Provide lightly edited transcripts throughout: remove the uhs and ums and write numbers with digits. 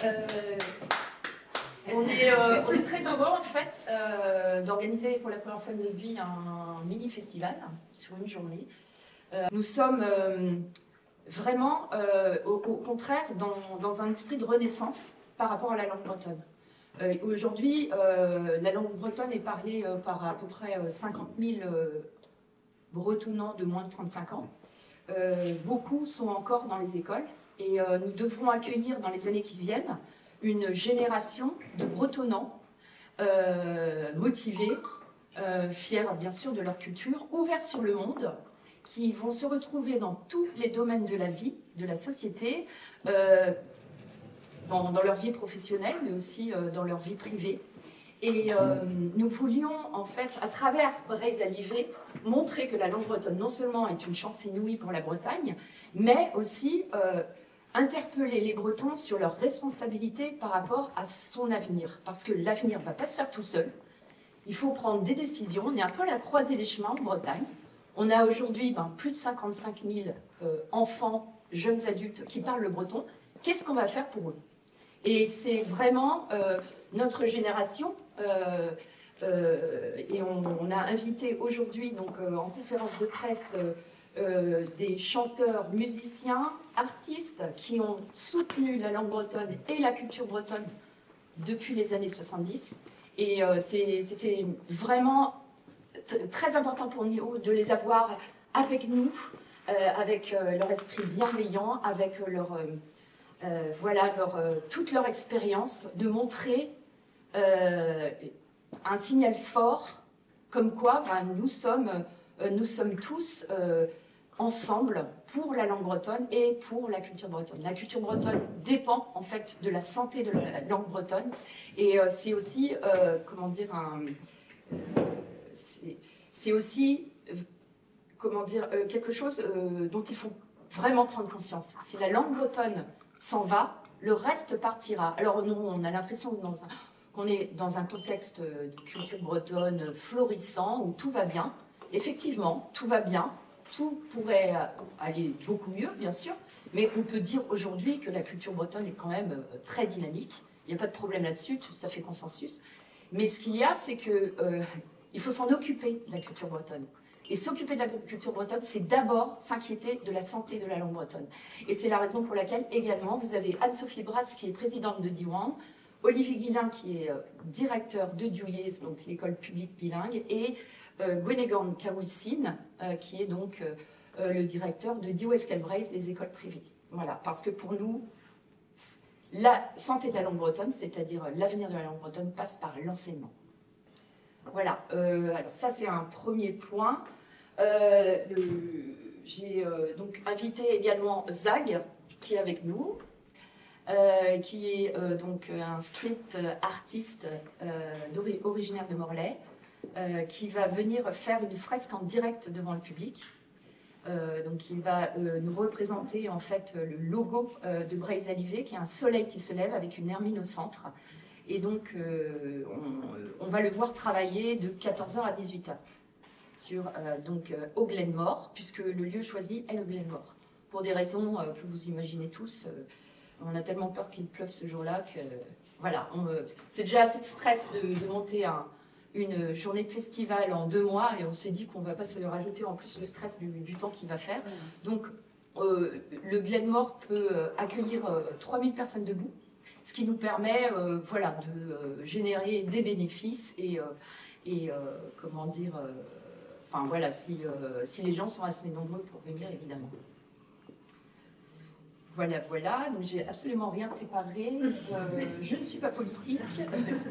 Euh, on est très heureux en fait d'organiser pour la première fois de notre vie un mini-festival sur une journée. Nous sommes vraiment au contraire dans un esprit de renaissance par rapport à la langue bretonne. Aujourd'hui, la langue bretonne est parlée par à peu près 50 000 bretonnants de moins de 35 ans. Beaucoup sont encore dans les écoles et nous devrons accueillir dans les années qui viennent une génération de bretonnants motivés, fiers bien sûr de leur culture, ouverts sur le monde, qui vont se retrouver dans tous les domaines de la vie, de la société, dans leur vie professionnelle, mais aussi dans leur vie privée. Et nous voulions, en fait, à travers Braise Alivé, montrer que la langue bretonne, non seulement est une chance inouïe pour la Bretagne, mais aussi interpeller les Bretons sur leurs responsabilités par rapport à son avenir. Parce que l'avenir ne va pas se faire tout seul. Il faut prendre des décisions. On est un peu à la croisée des chemins en Bretagne. On a aujourd'hui plus de 55 000 enfants, jeunes adultes qui parlent le breton. Qu'est-ce qu'on va faire pour eux? Et c'est vraiment notre génération, et on a invité aujourd'hui en conférence de presse des chanteurs, musiciens, artistes qui ont soutenu la langue bretonne et la culture bretonne depuis les années 70. Et c'était vraiment très important pour nous de les avoir avec nous, avec leur esprit bienveillant, avec toute leur expérience, de montrer un signal fort, comme quoi nous sommes tous ensemble pour la langue bretonne et pour la culture bretonne. La culture bretonne dépend en fait de la santé de la langue bretonne, et c'est aussi, c'est aussi quelque chose dont il faut vraiment prendre conscience. Si la langue bretonne s'en va, le reste partira. Alors nous, on a l'impression qu'on est dans un contexte de culture bretonne florissant, où tout va bien. Effectivement, tout va bien. Tout pourrait aller beaucoup mieux, bien sûr, mais on peut dire aujourd'hui que la culture bretonne est quand même très dynamique. Il n'y a pas de problème là-dessus, ça fait consensus. Mais ce qu'il y a, c'est qu'il faut s'en occuper de la culture bretonne. Et s'occuper de la culture bretonne, c'est d'abord s'inquiéter de la santé de la langue bretonne. Et c'est la raison pour laquelle, également, vous avez Anne-Sophie Brass, qui est présidente de Diwan, Olivier Guillain, qui est directeur de Diouyes, donc l'école publique bilingue, et Gwenegan Kawissin, qui est donc le directeur de Dioues-Calbreis, les écoles privées. Voilà, parce que pour nous, la santé de la langue bretonne, c'est-à-dire l'avenir de la langue bretonne, passe par l'enseignement. Voilà, alors ça c'est un premier point. J'ai donc invité également Zag, qui est avec nous, qui est donc un street artiste originaire de Morlaix, qui va venir faire une fresque en direct devant le public. Donc il va nous représenter en fait le logo de Braise Alivé, qui est un soleil qui se lève avec une hermine au centre. Et donc on va le voir travailler de 14 h à 18 h sur au Glenmore, puisque le lieu choisi est le Glenmore. Pour des raisons que vous imaginez tous, on a tellement peur qu'il pleuve ce jour-là que voilà, c'est déjà assez de stress de monter une journée de festival en 2 mois, et on s'est dit qu'on ne va pas se rajouter en plus le stress du temps qu'il va faire. Donc le Glenmore peut accueillir 3000 personnes debout, ce qui nous permet de générer des bénéfices si les gens sont assez nombreux pour venir, évidemment. Voilà, donc j'ai absolument rien préparé, je ne suis pas politique,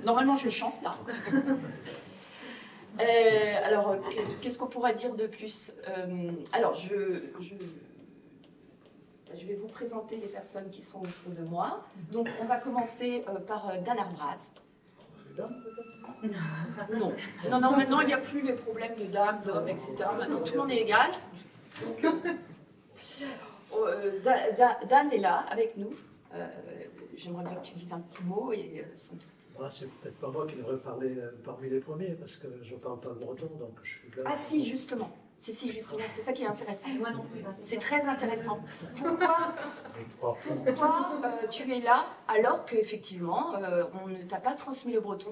normalement je chante là. Alors, qu'est-ce qu'on pourra dire de plus? Alors, je vais vous présenter les personnes qui sont autour de moi. Donc, on va commencer par Dan Arbraz. Non, maintenant, il n'y a plus les problèmes de dames, d'hommes, etc. Maintenant, tout le monde est égal. Donc, Dan est là, avec nous. J'aimerais bien que tu dises un petit mot. C'est peut-être pas moi qui devrais parler parmi les premiers, parce que je ne parle pas breton, donc je suis là. Ah si, justement. Si, justement, c'est ça qui est intéressant. Moi non plus. C'est très intéressant. Pourquoi tu es là alors qu'effectivement, on ne t'a pas transmis le breton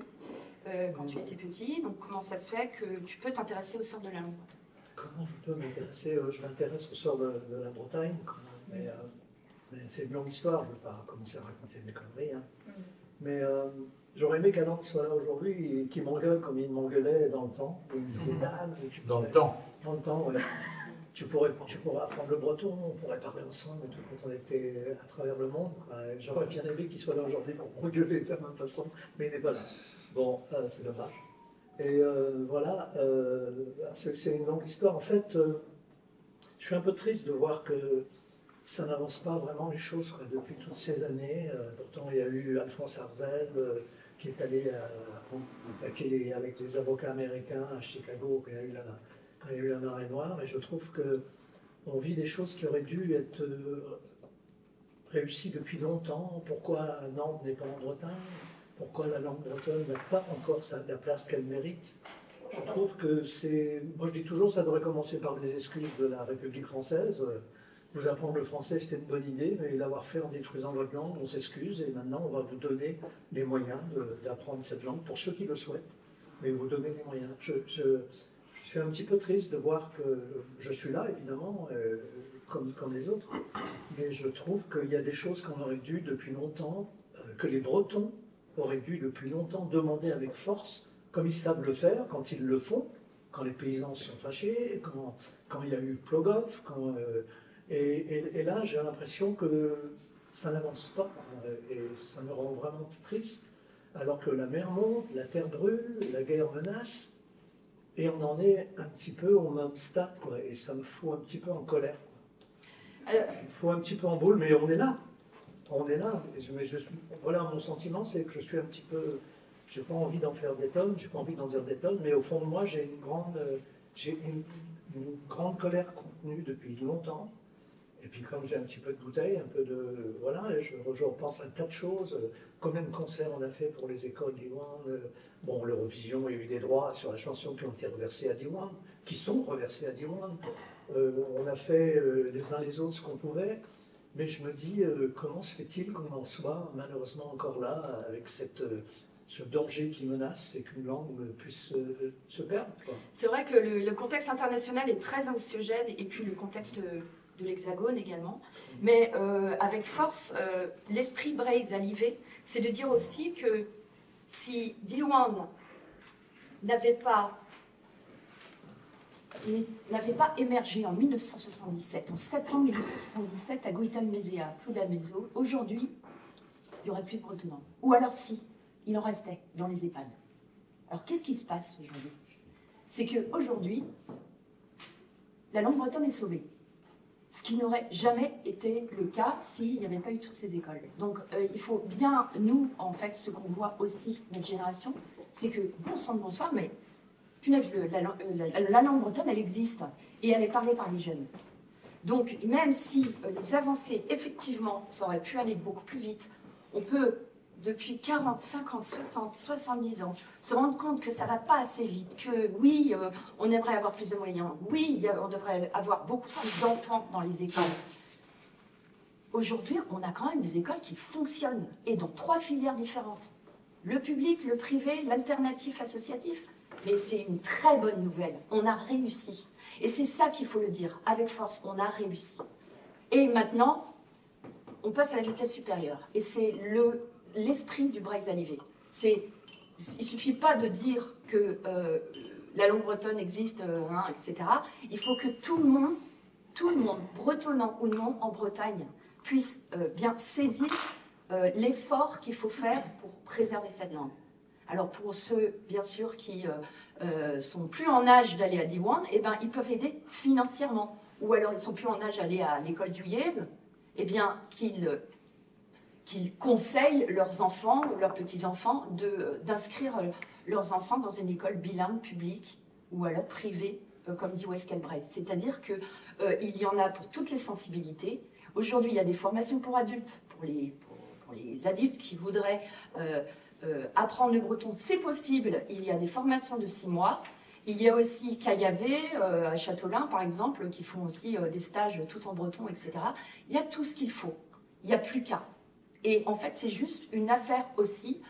quand tu étais petit? Donc comment ça se fait que tu peux t'intéresser au sort de la langue bretonne? Comment je peux m'intéresser? Je m'intéresse au sort de la Bretagne, mais c'est une longue histoire, je ne vais pas commencer à raconter mes conneries. Hein. Mais j'aurais aimé qu'Alain soit là aujourd'hui et qu'il m'engueule comme il m'engueulait dans le temps. Il me disait, Dan, Dans le temps. Dans le temps, oui. Tu pourrais apprendre le breton, on pourrait parler ensemble et tout, quand on était à travers le monde. J'aurais bien aimé qu'il soit là aujourd'hui pour m'engueuler de la même façon, mais il n'est pas là. Bon, c'est dommage. Et voilà, c'est une longue histoire. En fait, je suis un peu triste de voir que ça n'avance pas vraiment les choses quoi, depuis toutes ces années. Pourtant, il y a eu Alphonse Arzel qui est allé attaquer avec les avocats américains à Chicago quand il y a eu la marée noire. Et je trouve qu'on vit des choses qui auraient dû être réussies depuis longtemps. Pourquoi Nantes n'est pas en Bretagne? Pourquoi la langue bretonne n'a pas encore la place qu'elle mérite? Je trouve que c'est... Moi, je dis toujours, ça devrait commencer par des excuses de la République française. Vous apprendre le français, c'était une bonne idée, mais l'avoir fait en détruisant votre langue, on s'excuse, et maintenant, on va vous donner les moyens d'apprendre cette langue, pour ceux qui le souhaitent, mais vous donner les moyens. Je suis un petit peu triste de voir que je suis là, évidemment, comme les autres, mais je trouve qu'il y a des choses qu'on aurait dû depuis longtemps, que les Bretons auraient dû depuis longtemps demander avec force, comme ils savent le faire quand ils le font, quand les paysans sont fâchés, quand il y a eu Plogoff, et là j'ai l'impression que ça n'avance pas, et ça me rend vraiment triste, alors que la mer monte, la terre brûle, la guerre menace, et on en est un petit peu au même stade, quoi, et ça me fout un petit peu en colère. Ça me fout un petit peu en boule, mais on est là. On est là, voilà, mon sentiment, c'est que je suis un petit peu... Je n'ai pas envie d'en faire des tonnes, je n'ai pas envie d'en dire des tonnes, mais au fond de moi, j'ai une grande colère contenue depuis longtemps. Et puis comme j'ai un petit peu de bouteille, un peu de... Voilà, je repense à un tas de choses. Combien de concerts on a fait pour les écoles d'Iwan? Bon, l'Eurovision, il y a eu des droits sur la chanson qui ont été reversés à Diwan, qui sont reversés à Diwan. On a fait les uns les autres ce qu'on pouvait. Mais je me dis, comment se fait-il qu'on en soit malheureusement encore là, avec ce danger qui menace et qu'une langue puisse se perdre? C'est vrai que le contexte international est très anxiogène, et puis le contexte de l'Hexagone également. Mais avec force, l'esprit Breizh-Alivé, c'est de dire aussi que si Diwan n'avait pas émergé en 1977, en septembre 1977, à Goïtam-Mézéa, à Ploudamézo, aujourd'hui, il n'y aurait plus de bretonnant. Ou alors si, il en restait dans les EHPAD. Alors qu'est-ce qui se passe aujourd'hui? C'est qu'aujourd'hui, la langue bretonne est sauvée. Ce qui n'aurait jamais été le cas s'il n'y avait pas eu toutes ces écoles. Donc il faut bien, nous, en fait, ce qu'on voit aussi, notre génération, c'est que, bon sang de bonsoir, mais punaise, la langue bretonne, elle existe, et elle est parlée par les jeunes. Donc, même si les avancées, effectivement, ça aurait pu aller beaucoup plus vite, on peut, depuis 40, 50, 60, 70 ans, se rendre compte que ça ne va pas assez vite, que oui, on aimerait avoir plus de moyens, oui, on devrait avoir beaucoup plus d'enfants dans les écoles. Aujourd'hui, on a quand même des écoles qui fonctionnent, et dans 3 filières différentes. Le public, le privé, l'alternatif associatif. Mais c'est une très bonne nouvelle, on a réussi. Et c'est ça qu'il faut le dire, avec force, on a réussi. Et maintenant, on passe à la vitesse supérieure. Et c'est l'esprit du Breizh-Alivé. Il ne suffit pas de dire que la langue bretonne existe, etc. Il faut que tout le monde, bretonnant ou non en Bretagne, puisse bien saisir l'effort qu'il faut faire pour préserver cette langue. Alors pour ceux, bien sûr, qui sont plus en âge d'aller à Diwan, eh ben, ils peuvent aider financièrement. Ou alors ils sont plus en âge d'aller à l'école du Yez, eh bien qu'ils conseillent leurs enfants ou leurs petits-enfants d'inscrire leurs enfants dans une école bilingue publique ou alors privée, comme dit Weskel Breizh. C'est-à-dire qu'il y en a pour toutes les sensibilités. Aujourd'hui, il y a des formations pour adultes, pour les adultes qui voudraient... apprendre le breton, c'est possible, il y a des formations de 6 mois, Il y a aussi Caillavet, à Châteaulin, par exemple, qui font aussi des stages tout en breton, etc. Il y a tout ce qu'il faut. Il n'y a plus qu'à. Et en fait, c'est juste une affaire aussi.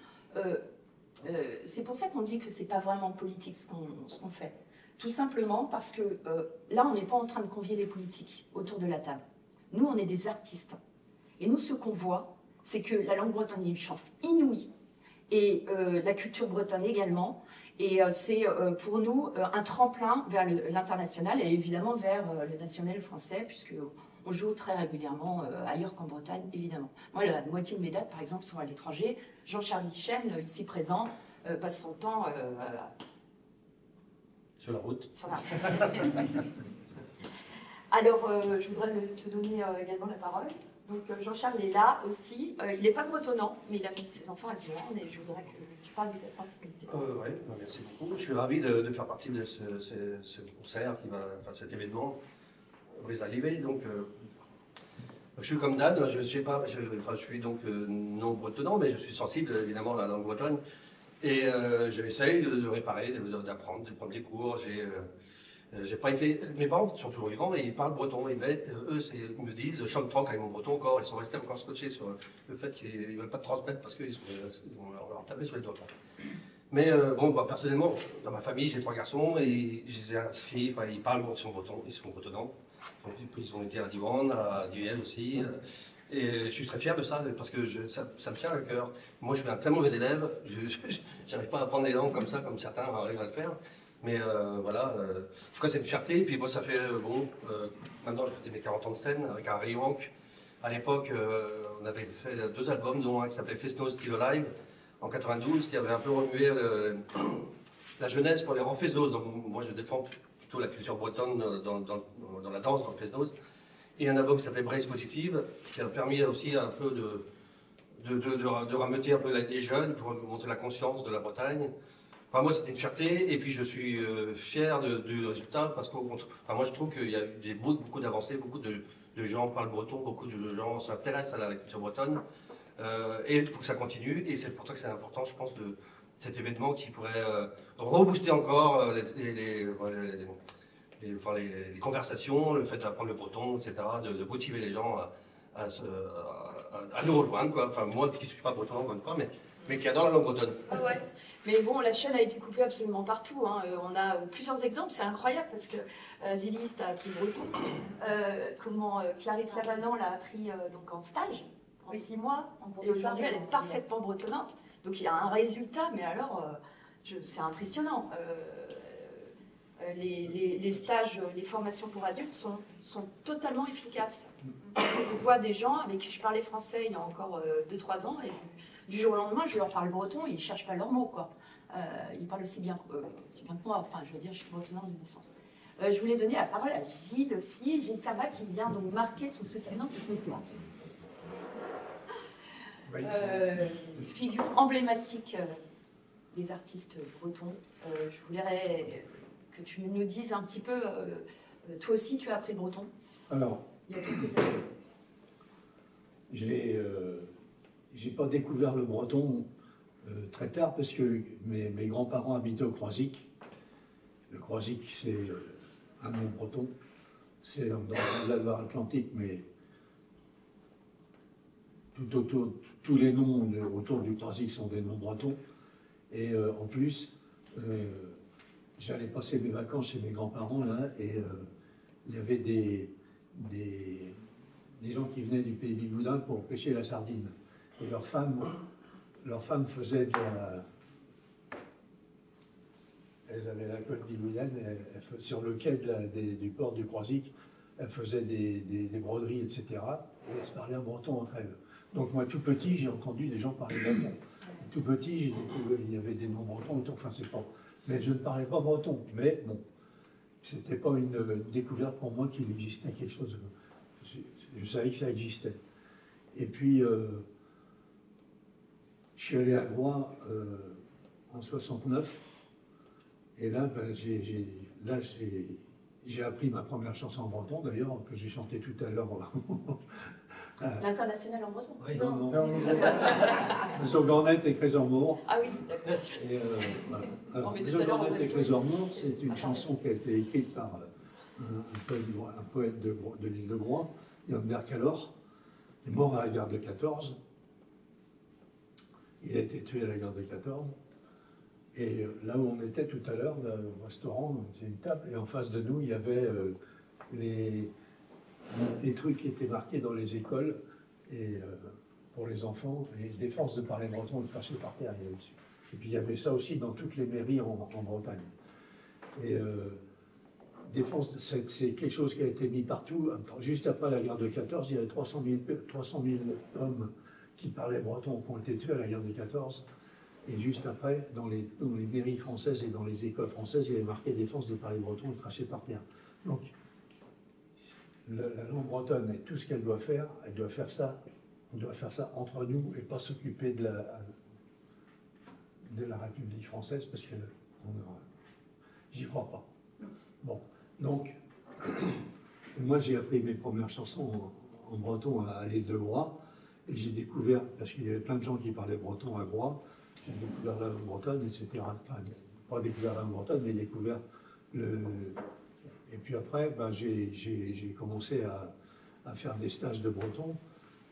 C'est pour ça qu'on dit que ce n'est pas vraiment politique ce qu'on fait. Tout simplement parce que là, on n'est pas en train de convier les politiques autour de la table. Nous, on est des artistes. Et nous, ce qu'on voit, c'est que la langue bretonne a une chance inouïe. Et la culture bretonne également. Et c'est pour nous un tremplin vers l'international et évidemment vers le national français, puisqu'on joue très régulièrement ailleurs qu'en Bretagne, évidemment. Moi, la moitié de mes dates, par exemple, sont à l'étranger. Jean-Charles Chen, ici présent, passe son temps sur la route. Sur la route. Alors, je voudrais te donner également la parole. Donc Jean-Charles est là aussi. Il n'est pas bretonnant, mais il a mis ses enfants à Guérande et je voudrais que tu parles de ta sensibilité. Oui, merci beaucoup. Je suis ravi de faire partie de ce concert, cet événement, Brise Alivé. Donc, je suis comme Dan, je suis donc non bretonnant, mais je suis sensible évidemment à la langue bretonne. Et j'essaye de réparer, d'apprendre, de prendre des cours. J'ai pas été. Mes parents sont toujours vivants, mais ils parlent breton. Eux, ils me disent, chante-troc avec mon breton encore. Ils sont restés encore scotchés sur le fait qu'ils ne veulent pas te transmettre parce qu'ils vont leur taper sur les doigts. Mais personnellement, dans ma famille, j'ai 3 garçons et je les ai inscrits. Enfin, ils parlent son breton, ils sont bretonnants. Donc, ils ont été à Diwan, à Duel aussi. Et je suis très fier de ça parce que ça me tient à cœur. Moi, je suis un très mauvais élève. Je n'arrive pas à apprendre les langues comme ça, comme certains arrivent à le faire. Mais voilà, en tout cas c'est une fierté. Et puis moi ça fait, maintenant je fais mes 40 ans de scène avec un Rayonk. À l'époque, on avait fait 2 albums, dont un qui s'appelait Fesnos Still Alive, en 92, qui avait un peu remué la jeunesse pour les rangs Fesnos. Donc moi je défends plutôt la culture bretonne dans la danse, dans le Fesnos. Et un album qui s'appelait Brace Positive, qui a permis aussi un peu de rameuter un peu les jeunes pour montrer la conscience de la Bretagne. Enfin, moi, c'était une fierté, et puis je suis fier du résultat, parce que moi, je trouve qu'il y a eu beaucoup d'avancées, beaucoup de gens parlent breton, beaucoup de gens s'intéressent à la culture bretonne, et il faut que ça continue, et c'est pour ça que c'est important, je pense, de cet événement qui pourrait rebooster encore les conversations, le fait d'apprendre le breton, etc., de motiver les gens à nous rejoindre, quoi. Enfin, moi, qui ne suis pas breton, encore une fois, mais qui adore la langue bretonne. Ouais. Mais bon, la chaîne a été coupée absolument partout. Hein. On a plusieurs exemples, c'est incroyable parce que Zélis a appris breton. Clarisse Lavanant l'a appris donc en stage, en 6 mois. Et aujourd'hui, elle est parfaitement bretonnante. Donc il y a un résultat, mais alors, c'est impressionnant. Les stages, les formations pour adultes sont totalement efficaces. Je vois des gens avec qui je parlais français il y a encore 2-3 ans, et du jour au lendemain, je leur parle breton, et ils ne cherchent pas leurs mots, quoi. Ils parlent aussi bien que moi, enfin, je veux dire, je suis bretonnante de naissance. Je voulais donner la parole à Gilles aussi, Gilles Servat, qui vient donc marquer son soutien. Non, c'est toi. Figure emblématique des artistes bretons. Je voudrais que tu nous dises un petit peu, toi aussi, tu as appris le breton. Alors, il y a quelques années. J'ai pas découvert le breton très tard parce que mes grands-parents habitaient au Croisic. Le Croisic, c'est un nom breton. C'est dans la Loire-Atlantique, mais tous les noms autour du Croisic sont des noms bretons. Et en plus, j'allais passer mes vacances chez mes grands-parents là, et il y avait des gens qui venaient du pays Bigoudin pour pêcher la sardine. Et leurs femmes faisaient de la... Elles avaient la côte Bigoudin, sur le quai du port du Croisic, elles faisaient des broderies, etc. Et elles se parlaient en breton entre elles. Donc moi, tout petit, j'ai entendu des gens parler breton. Tout petit, j'ai découvert qu'il y avait des noms bretons, enfin c'est pas... Mais je ne parlais pas breton. Mais bon, c'était pas une découverte pour moi qu'il existait quelque chose. Je savais que ça existait. Et puis, je suis allé à Groix en 69. Et là, ben, j'ai appris ma première chanson en breton, d'ailleurs, que j'ai chantée tout à l'heure L'international en breton? Oui. Non, non, Zogornet et Crésambourg. Ah oui, d'accord. Et, voilà. Alors, mais tout à l'heure, on Zogornet et reste- Crésambourg, c'est une Ah, chanson qui a été écrite par un poète de l'île de Groix, Jan Berkelor, qui est mort à la guerre de 14. Il a été tué à la guerre de 14. Et là où on était tout à l'heure, au restaurant, c'est une table, et en face de nous, il y avait les trucs qui étaient marqués dans les écoles, et pour les enfants, les défenses de parler breton, de cracher par terre, il y avait dessus. Et puis il y avait ça aussi dans toutes les mairies en Bretagne. Et défense, c'est quelque chose qui a été mis partout. Juste après la guerre de 14, il y avait 300 000 hommes qui parlaient breton qui ont été tués à la guerre de 14. Et juste après, dans les mairies françaises et dans les écoles françaises, il y avait marqué défense de parler breton et cracher par terre. Donc, la langue bretonne et tout ce qu'elle doit faire, elle doit faire ça. On doit faire ça entre nous et pas s'occuper de la République française parce que j'y crois pas. Bon, donc, moi j'ai appris mes premières chansons en breton à l'île de Groix et j'ai découvert, parce qu'il y avait plein de gens qui parlaient breton à Groix, j'ai découvert la langue bretonne, etc. Enfin, pas découvert la langue bretonne, mais découvert le. Et puis après, ben, j'ai commencé à faire des stages de breton.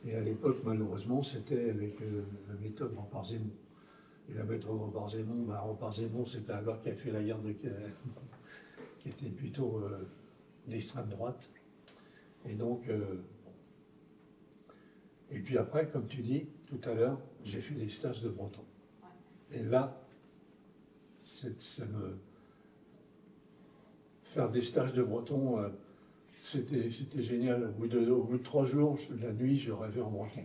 Et à l'époque, malheureusement, c'était avec la méthode Rempart-Zemmour. Et la méthode Rempart-Zemmour, ben, Rempart-Zemmour, c'était un gars qui a fait la guerre qui était plutôt d'extrême droite. Et donc, et puis après, comme tu dis tout à l'heure, j'ai fait des stages de breton. Et là, faire des stages de breton, c'était génial. Au bout de 3 jours, la nuit, je rêvais en breton.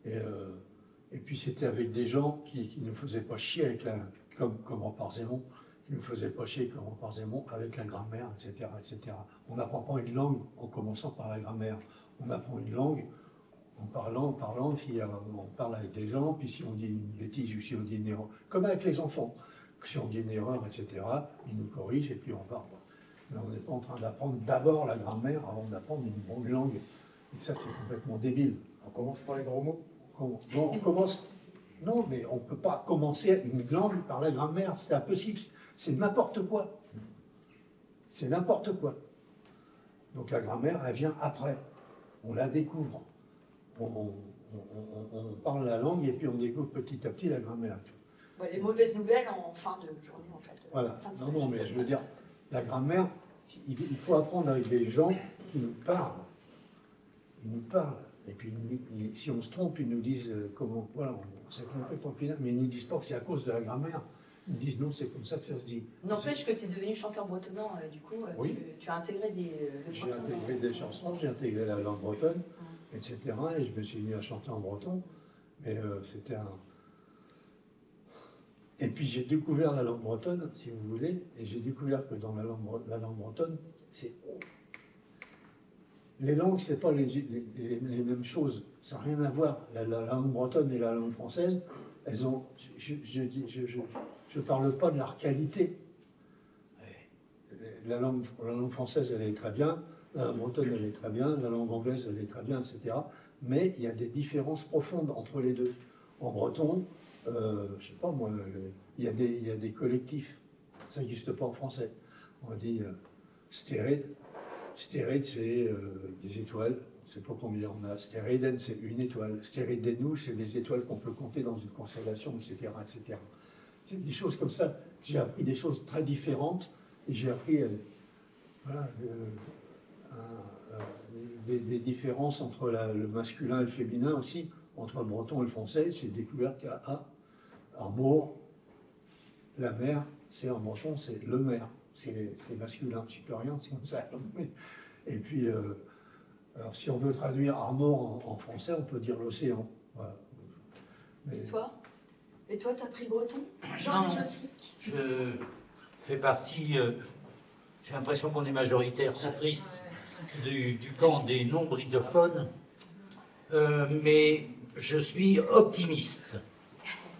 Et puis c'était avec des gens qui ne faisaient pas chier comme Rempart-Zemmour, qui ne faisaient pas chier comme Rempart-Zemmour avec la grammaire, etc., etc. On n'apprend pas une langue en commençant par la grammaire. On apprend une langue en parlant, puis on parle avec des gens, puis si on dit une bêtise ou si on dit une erreur, comme avec les enfants, si on dit une erreur, etc., ils nous corrigent et puis on parle. Mais on n'est pas en train d'apprendre d'abord la grammaire avant d'apprendre une bonne langue. Et ça, c'est complètement débile. On commence par les gros mots. On commence. Non, mais on ne peut pas commencer une langue par la grammaire, c'est impossible. C'est n'importe quoi. C'est n'importe quoi. Donc la grammaire, elle vient après. On la découvre. On parle la langue et puis on découvre petit à petit la grammaire. Ouais, les mauvaises nouvelles en fin de journée, en fait. Voilà. Fin de Non, stage. non, mais je veux dire, la grammaire, il faut apprendre avec des gens qui nous parlent. Ils nous parlent. Et puis, si on se trompe, ils nous disent comment. Voilà, c'est complètement final. Mais ils ne nous disent pas que c'est à cause de la grammaire. Ils nous disent non, c'est comme ça que ça se dit. N'empêche que tu es devenu chanteur bretonnant, du coup, Oui. tu as intégré le J'ai breton. intégré des chansons, j'ai intégré la langue bretonne, etc. Et je me suis mis à chanter en breton. Mais c'était un. Et puis j'ai découvert la langue bretonne, si vous voulez, et j'ai découvert que dans la langue bretonne, c'est. Les langues, ce n'est pas les mêmes choses. Ça n'a rien à voir. La langue bretonne et la langue française, elles ont. Je ne parle pas de leur qualité. La langue française, elle est très bien. La langue bretonne, elle est très bien. La langue anglaise, elle est très bien, etc. Mais il y a des différences profondes entre les deux. En breton, je ne sais pas moi, il y a des collectifs. Ça n'existe pas en français. On dit stéride. Stéride, c'est des étoiles. On ne sait pas combien on a. Stériden, c'est une étoile. Stéridennou, c'est des étoiles qu'on peut compter dans une constellation, etc., etc. C'est des choses comme ça. J'ai appris des choses très différentes et j'ai appris voilà, des différences entre le masculin et le féminin aussi, entre le breton et le français. J'ai découvert qu'à Arbour, la mer, c'est en breton, c'est le mer. C'est masculin, je ne peux rien, c'est comme ça. Et puis, alors si on veut traduire Armor en français, on peut dire l'océan. Voilà. Mais... Et toi, tu as pris le breton? Jean Jossic. Je fais partie, j'ai l'impression qu'on est majoritaire, c'est triste, du camp des non-britophones, mais je suis optimiste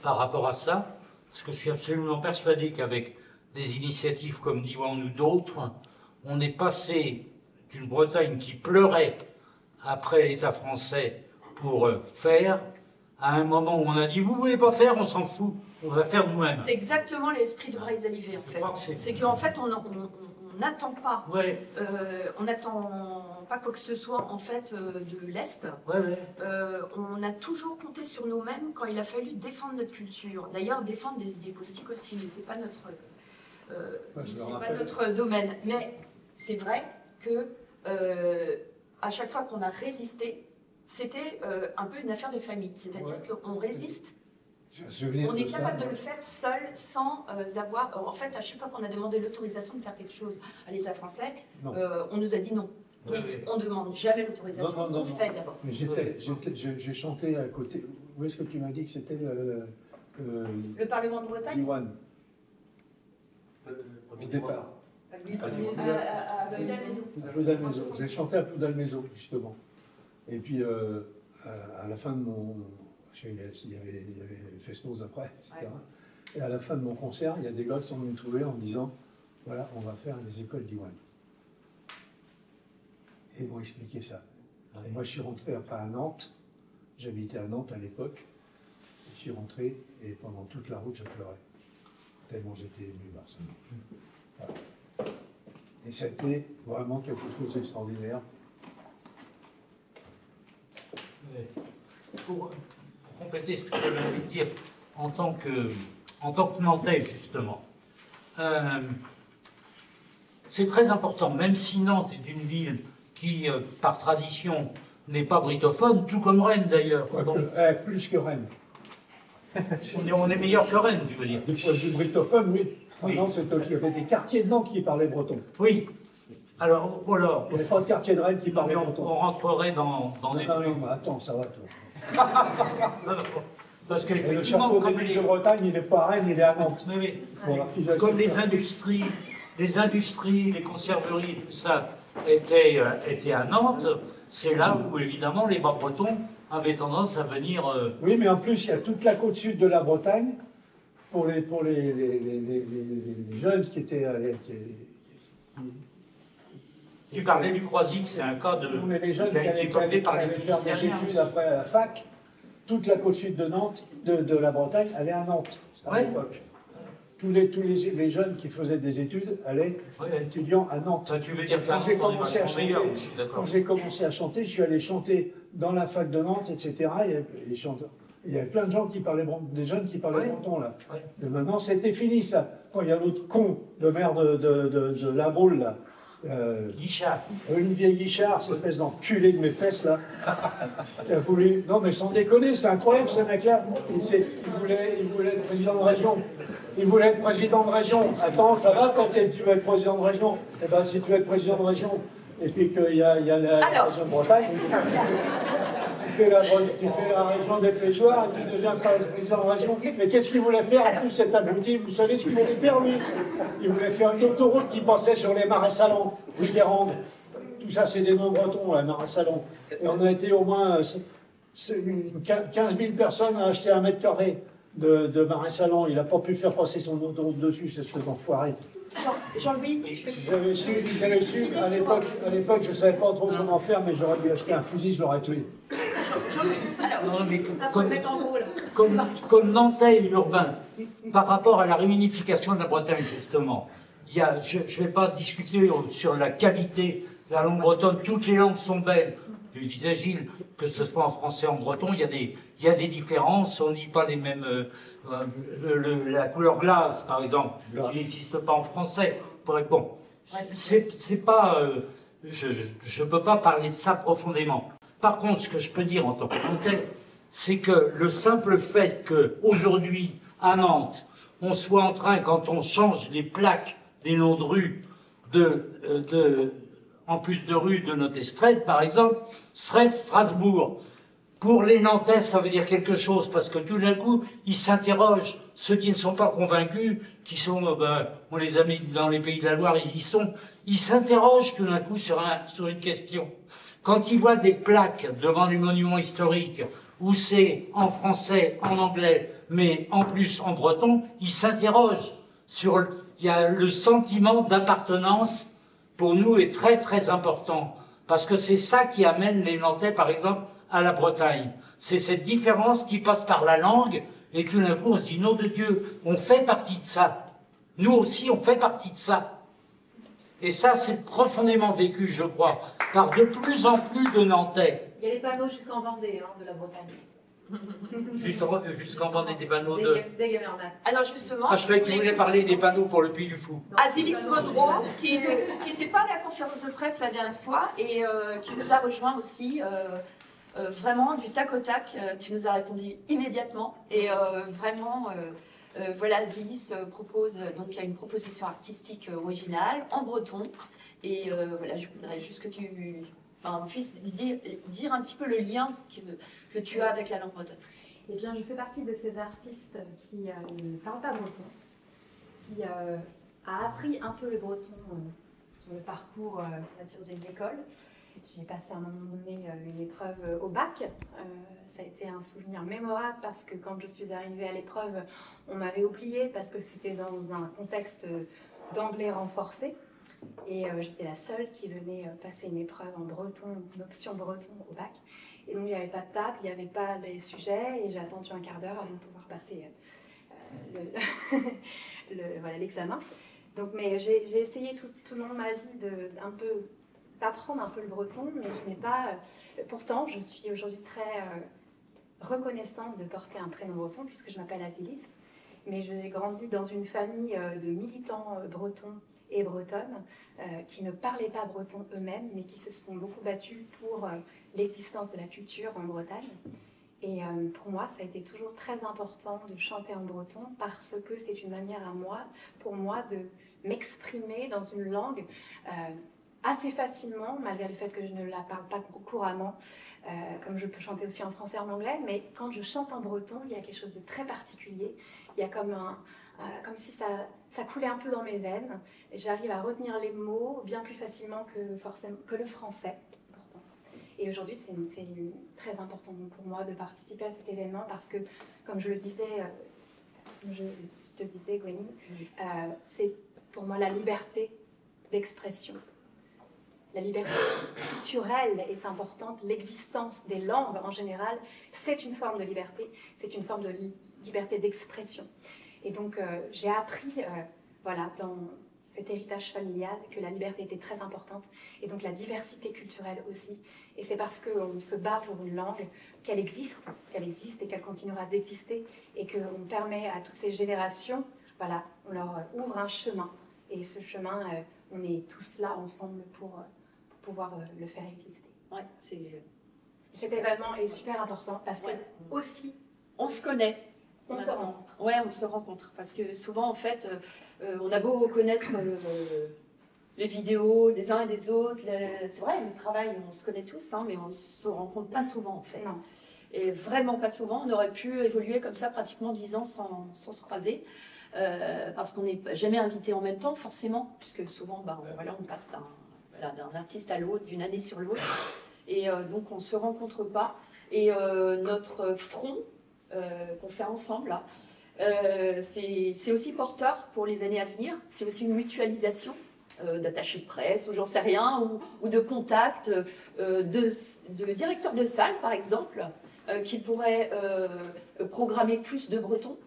par rapport à ça, parce que je suis absolument persuadé qu'avec des initiatives comme Diwan ou d'autres, on est passé d'une Bretagne qui pleurait après l'État français pour faire, à un moment où on a dit vous voulez pas faire, on s'en fout, on va faire nous-mêmes. C'est exactement l'esprit de Breizalivé en Je fait. crois que c'est- C'est qu'en fait on n'attend pas, Ouais, on n'attend pas quoi que ce soit en fait de l'Est. ouais. On a toujours compté sur nous-mêmes quand il a fallu défendre notre culture. D'ailleurs, défendre des idées politiques aussi, mais c'est pas je me rappelle. notre domaine. Mais c'est vrai que à chaque fois qu'on a résisté, c'était un peu une affaire de famille. C'est-à-dire qu'on résiste, on est capable de le faire seul, sans avoir. En fait, à chaque fois qu'on a demandé l'autorisation de faire quelque chose à l'État français, Non. on nous a dit non. Donc, on ne demande jamais l'autorisation, Non, non, on non, fait d'abord. Mais j'ai chanté à côté. Où est-ce que tu m'as dit que c'était Le Parlement de Bretagne, Diwan Premier au départ? à Plou-d'Almaison. À Plou-d'Almaison. J'ai chanté à Plou-d'Almaison, justement. Et puis, à la fin de mon... Il y avait Fesnos après, etc. Ouais. Et à la fin de mon concert, il y a des gars qui sont venus me trouver en me disant, voilà, on va faire les écoles d'Iwan. Et ils m'ont expliqué ça. Ouais. Et moi, je suis rentré après à Nantes. J'habitais à Nantes à l'époque. Je suis rentré et pendant toute la route, je pleurais. Tellement j'étais ému par ça. Voilà. Et c'était vraiment quelque chose d'extraordinaire. Pour compléter ce que je viens de dire, en tant que Nantais, justement, c'est très important, même si Nantes est une ville qui, par tradition, n'est pas britophone, tout comme Rennes d'ailleurs. Bon, Plus que Rennes. on est meilleur que Rennes, tu veux dire. Du point de vue britophone, oui. Oui. Nantes, il y avait des quartiers de Nantes qui parlaient breton. Oui. Alors, Il n'y avait pas de quartier de Rennes qui parlait on breton. rentrerait dans des Non, trucs. non, mais attends, ça va tout. Parce Et le qu'effectivement, château comme des les... Villes de Bretagne, il n'est pas à Rennes, il est à Nantes. Oui, oui. Bon, alors, qui va Comme se les faire- industries, les conserveries, tout ça était à Nantes, c'est là où évidemment les Bas-Bretons avaient tendance à venir. Oui, mais en plus, il y a toute la côte sud de la Bretagne, pour les jeunes qui étaient... Tu parlais du Croisic, c'est un cas de. Non, mais les jeunes qui a été peuplé par les allaient faire des Finistériens études aussi. après à la fac, toute la côte sud de Nantes, de la Bretagne, allait à Nantes à Ouais. l'époque. Tous les jeunes qui faisaient des études allaient Ouais. étudiants à Nantes. Ça, tu veux dire Quand qu'à j'ai Nantes, on est commencé à vachement meilleur, chanter, je suis d'accord. quand j'ai commencé à chanter, je suis allé chanter dans la fac de Nantes, etc. Il y avait plein de gens qui parlaient des jeunes qui parlaient Ouais. breton là. Ouais. Et maintenant, c'était fini ça. Quand il y a l'autre con de maire de La Baule là. Guichard. Olivier Guichard, cette espèce d'enculé de mes fesses là, qui a voulu. Non mais sans déconner, c'est incroyable ce mec-là. Il voulait être président de région. Il voulait être président de région. Attends, ça va quand tu veux être président de région? Eh bien, si tu veux être président de région, et puis qu'il y a la Alors. région de Bretagne, tu fais la région des Pêchoirs et tu deviens président de région. Mais qu'est-ce qu'il voulait faire en plus cet abruti? Vous savez ce qu'il voulait faire lui? Il voulait faire une autoroute qui passait sur les marais salants, Wilderande. Tout ça, c'est des noms bretons, les marais salants. Et on a été au moins 15 000 personnes à acheter 1 mètre carré de marais salants. Il n'a pas pu faire passer son autoroute dessus, c'est ce enfoiré. Jean-Louis, J'avais su, à l'époque, je ne savais pas trop comment faire, mais j'aurais dû acheter un fusil, je l'aurais tué. alors, Non, mais ça faut le mettre en gros là. comme Nantais et urbain, par rapport à la réunification de la Bretagne, justement, je ne vais pas discuter sur la qualité de la langue bretonne. Toutes les langues sont belles. Tu disais, Gilles, que ce soit en français ou en breton, il y a des différences. On ne dit pas les mêmes. La couleur glace, par exemple, qui n'existe pas en français. Bon, c'est pas. Je ne peux pas parler de ça profondément. Par contre, ce que je peux dire en tant que Nantais, c'est que le simple fait qu'aujourd'hui, à Nantes, on soit en train, quand on change les plaques des noms de rues, en plus de rues de notre Estred, par exemple, Stred, Strasbourg. Pour les Nantais, ça veut dire quelque chose, parce que tout d'un coup, ils s'interrogent. Ceux qui ne sont pas convaincus, qui sont, on les a mis dans les Pays de la Loire, ils y sont, ils s'interrogent tout d'un coup sur une question. Quand ils voient des plaques devant les monuments historiques, où c'est en français, en anglais, mais en plus en breton, ils s'interrogent sur, il y a le sentiment d'appartenance, pour nous, est très très important. Parce que c'est ça qui amène les Nantais, par exemple, à la Bretagne. C'est cette différence qui passe par la langue, et tout d'un coup, on se dit, nom de Dieu, on fait partie de ça. Nous aussi, on fait partie de ça. Et ça, c'est profondément vécu, je crois, par de plus en plus de Nantais. Il y a les panneaux jusqu'en Vendée, de la Bretagne. Jusqu'en Vendée des panneaux Des de... Gamermat. Alors justement, Ah, je croyais que tu voulais parler des panneaux pour le Puy du Fou. Azilis Modro, qui n'était pas à la conférence de presse la dernière fois et qui nous a rejoint aussi vraiment du tac au tac. Tu nous as répondu immédiatement et vraiment, voilà, Azilis propose donc une proposition artistique originale en breton et voilà, je voudrais juste que tu puisses dire un petit peu le lien que tu as avec la langue bretonne. Eh bien, je fais partie de ces artistes qui ne parlent pas breton, qui a appris un peu le breton sur le parcours on va dire, des écoles. J'ai passé à un moment donné une épreuve au bac. Ça a été un souvenir mémorable parce que quand je suis arrivée à l'épreuve, on m'avait oubliée parce que c'était dans un contexte d'anglais renforcé. Et j'étais la seule qui venait passer une épreuve en breton, une option breton au bac. Et donc il n'y avait pas de table, il n'y avait pas les sujets, et j'ai attendu un quart d'heure avant de pouvoir passer voilà, l'examen. Donc, mais j'ai essayé tout le long de ma vie d'apprendre un peu le breton, mais je n'ai pas... pourtant, je suis aujourd'hui très reconnaissante de porter un prénom breton, puisque je m'appelle Azilis. Mais j'ai grandi dans une famille de militants bretons et bretonnes qui ne parlaient pas breton eux-mêmes, mais qui se sont beaucoup battus pour l'existence de la culture en Bretagne. Et pour moi, ça a été toujours très important de chanter en breton parce que c'est une manière pour moi, de m'exprimer dans une langue assez facilement, malgré le fait que je ne la parle pas couramment, comme je peux chanter aussi en français et en anglais, mais quand je chante en breton, il y a quelque chose de très particulier. Il y a comme si ça coulait un peu dans mes veines. J'arrive à retenir les mots bien plus facilement que le français. Pourtant. Et aujourd'hui, c'est très important pour moi de participer à cet événement parce que, comme je le disais, je te disais, Gwenny, c'est pour moi la liberté d'expression. La liberté culturelle est importante. L'existence des langues, en général, c'est une forme de liberté. C'est une forme de liberté d'expression. Et donc, j'ai appris, voilà, dans cet héritage familial, que la liberté était très importante. Et donc, la diversité culturelle aussi. Et c'est parce qu'on se bat pour une langue qu'elle existe et qu'elle continuera d'exister. Et qu'on permet à toutes ces générations, voilà, on leur ouvre un chemin. Et ce chemin, on est tous là ensemble pour pouvoir le faire exister. Ouais, cet événement est super important parce que aussi on se connaît. On se rencontre. Ouais, on se rencontre. Parce que souvent, en fait, on a beau connaître les vidéos des uns et des autres. C'est vrai, le travail, on se connaît tous, mais on ne se rencontre pas souvent, en fait. Non. Et vraiment pas souvent. On aurait pu évoluer comme ça pratiquement 10 ans sans se croiser. Parce qu'on n'est jamais invité en même temps, forcément. Puisque souvent, voilà, on passe d'un artiste à l'autre, d'une année sur l'autre. Et donc, on ne se rencontre pas. Et notre front qu'on fait ensemble, là, c'est aussi porteur pour les années à venir. C'est aussi une mutualisation d'attachés de presse, ou j'en sais rien, ou de contacts, de directeurs de salle, par exemple, qui pourraient programmer plus de bretons,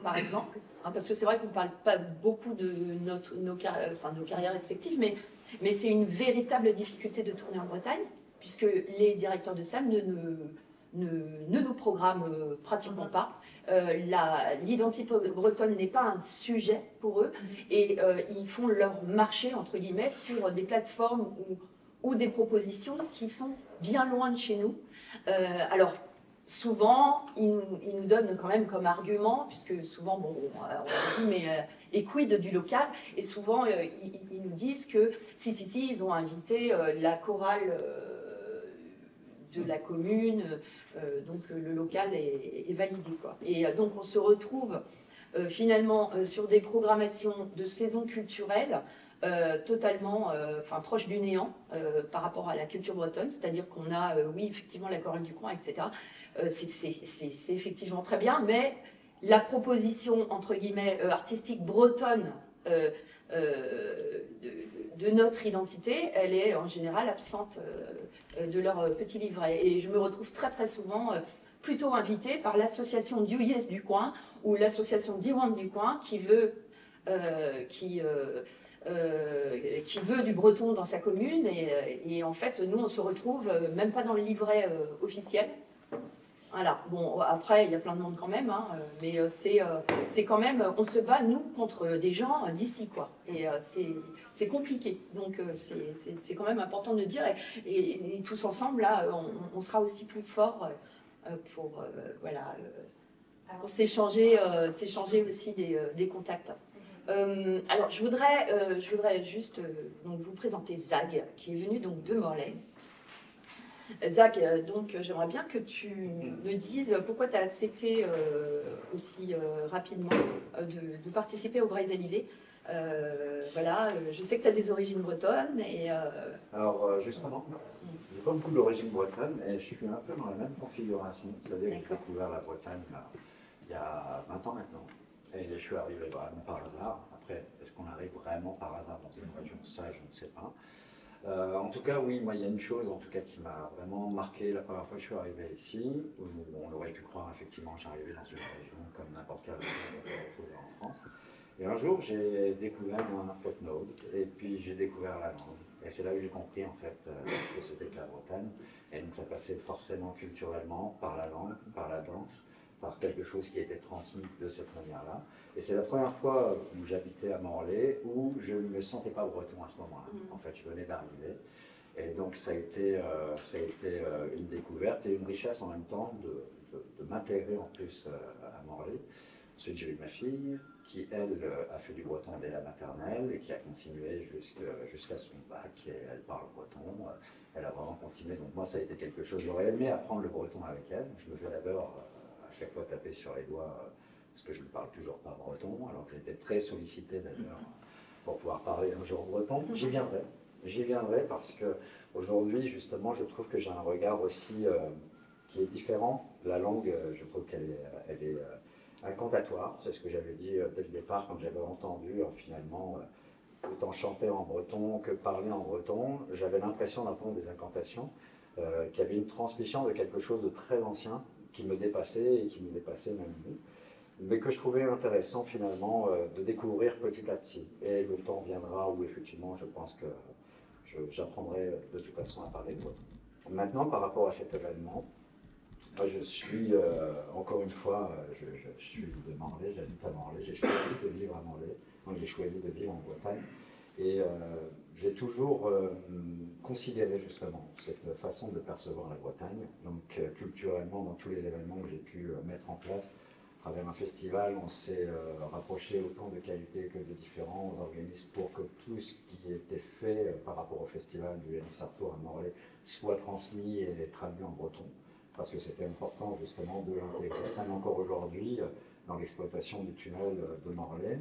par exemple. Parce que c'est vrai qu'on ne parle pas beaucoup de nos carrières respectives, mais c'est une véritable difficulté de tourner en Bretagne, puisque les directeurs de salle ne nous programment pratiquement pas. L'identité bretonne n'est pas un sujet pour eux, et ils font leur marché, entre guillemets, sur des plateformes ou des propositions qui sont bien loin de chez nous. Alors, souvent, ils nous donnent quand même comme argument, puisque souvent, on dit, mais et quid du local? Et souvent, ils nous disent que si, ils ont invité la chorale de la commune, donc le local est validé, quoi. Et donc, on se retrouve finalement sur des programmations de saison culturelle totalement proche du néant par rapport à la culture bretonne, c'est-à-dire qu'on a, oui, effectivement, la chorale du coin, etc. C'est effectivement très bien, mais la proposition, entre guillemets, artistique bretonne de notre identité, elle est en général absente de leur petit livret. Et je me retrouve très très souvent plutôt invitée par l'association du Yes du coin ou l'association Diwan du coin qui veut du breton dans sa commune et en fait nous on se retrouve même pas dans le livret officiel. Voilà, bon après il y a plein de monde quand même, hein, mais c'est quand même, on se bat nous contre des gens d'ici quoi, et c'est compliqué, donc c'est quand même important de dire, et tous ensemble là on sera aussi plus forts pour voilà, pour s'échanger aussi des contacts. Alors, je voudrais juste donc, vous présenter Zag, qui est venu donc de Morlaix. Zag, donc j'aimerais bien que tu me dises pourquoi tu as accepté aussi rapidement de participer au Braise Alivé. Voilà, je sais que tu as des origines bretonnes. Alors, justement, j'ai pas beaucoup d'origine bretonne et je suis un peu dans la même configuration. C'est-à-dire que j'ai découvert la Bretagne il y a 20 ans maintenant. Et je suis arrivé vraiment par hasard. Après, est-ce qu'on arrive vraiment par hasard dans une région? Ça, je ne sais pas. En tout cas, oui, moi, il y a une chose en tout cas qui m'a vraiment marqué la première fois que je suis arrivé ici, où on aurait pu croire effectivement que j'arrivais dans une région comme n'importe quelle région qu'on peut retrouver en France. Et un jour, j'ai découvert un footnote, et puis j'ai découvert la langue. Et c'est là que j'ai compris en fait que c'était que la Bretagne. Et donc ça passait forcément culturellement par la langue, par la danse, par quelque chose qui était transmis de cette manière-là. Et c'est la première fois où j'habitais à Morlaix où je ne me sentais pas breton à ce moment-là. En fait, je venais d'arriver. Et donc ça a été une découverte et une richesse en même temps de m'intégrer en plus à Morlaix. Ensuite, j'ai eu ma fille qui, elle, a fait du breton dès la maternelle et qui a continué jusqu'à son bac. Et elle parle breton. Elle a vraiment continué. Donc moi, ça a été quelque chose. J'aurais aimé apprendre le breton avec elle. Je me fais d'abord à chaque fois taper sur les doigts parce que je ne parle toujours pas breton, alors que j'étais très sollicité d'ailleurs pour pouvoir parler un jour breton. J'y viendrai parce que aujourd'hui, justement, je trouve que j'ai un regard aussi qui est différent. La langue, je trouve qu'elle est incantatoire. C'est ce que j'avais dit dès le départ quand j'avais entendu finalement autant chanter en breton que parler en breton. J'avais l'impression d'entendre des incantations, qu'il y avait une transmission de quelque chose de très ancien qui me dépassait et qui me dépassait même nous, mais que je trouvais intéressant finalement de découvrir petit à petit. Et le temps viendra où effectivement je pense que j'apprendrai de toute façon à parler breton. Maintenant, par rapport à cet événement, moi, je suis, encore une fois, je suis de Morlaix, j'habite à Morlaix, j'ai choisi de vivre à Morlaix, donc j'ai choisi de vivre en Bretagne. Et j'ai toujours considéré justement cette façon de percevoir la Bretagne. Donc culturellement, dans tous les événements que j'ai pu mettre en place, à travers un festival, on s'est rapproché autant de qualité que de différents organismes pour que tout ce qui était fait par rapport au festival du Yannick Sartour à Morlaix soit transmis et traduit en breton. Parce que c'était important justement de l'intégrer. Même encore aujourd'hui, dans l'exploitation du tunnel de Morlaix,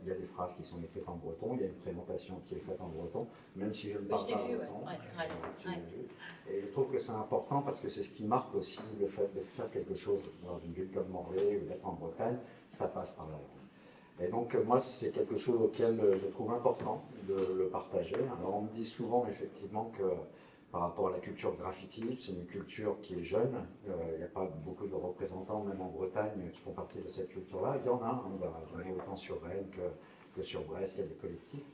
il y a des phrases qui sont écrites en breton, il y a une présentation qui est faite en breton, même si je ne parle pas breton. Et je trouve que c'est important parce que c'est ce qui marque aussi le fait de faire quelque chose dans une ville comme Morlaix ou d'être en Bretagne, ça passe par la langue. Et donc moi, c'est quelque chose auquel je trouve important de le partager. Alors on me dit souvent effectivement que par rapport à la culture graffiti, c'est une culture qui est jeune. Il n'y a pas beaucoup de représentants, même en Bretagne, qui font partie de cette culture-là. Il y en a, autant sur Rennes que sur Brest, il y a des collectifs.